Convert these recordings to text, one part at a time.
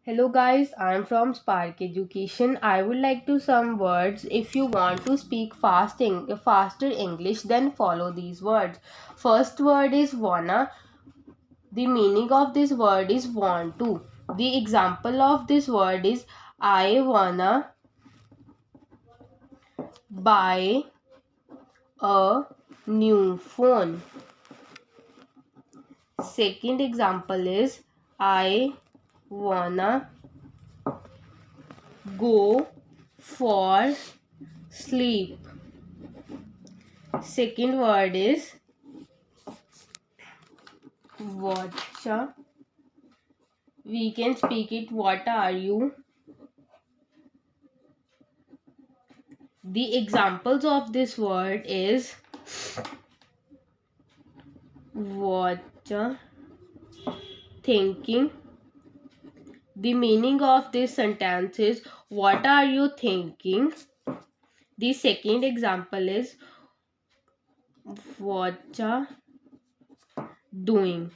Hello guys, I am from Spark Education. I would like to some words. If you want to speak faster English, then follow these words. First word is wanna. The meaning of this word is want to. The example of this word is I wanna buy a new phone. Second example is I wanna go for sleep. Second word is watch. We can speak it what are you. The examples of this word is what thinking. The meaning of this sentence is what are you thinking. The second example is what doing.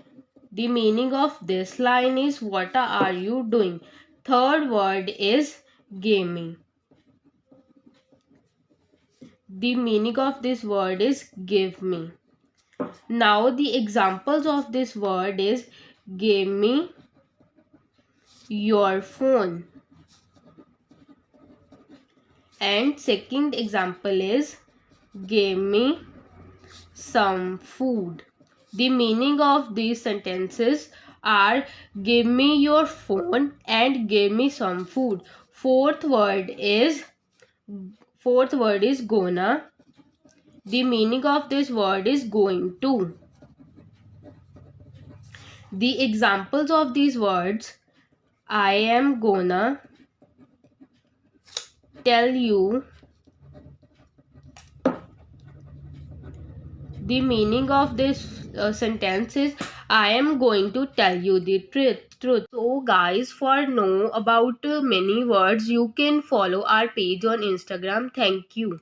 The meaning of this line is what are you doing. Third word is gaming. The meaning of this word is give me. Now the examples of this word is give me your phone. And second example is give me some food. The meaning of these sentences are give me your phone and give me some food. Fourth word is gonna. The meaning of this word is going to. The examples of these words I am gonna tell you. The meaning of this sentence is I am going to tell you the truth. So guys, for know about many words, you can follow our page on Instagram. Thank you.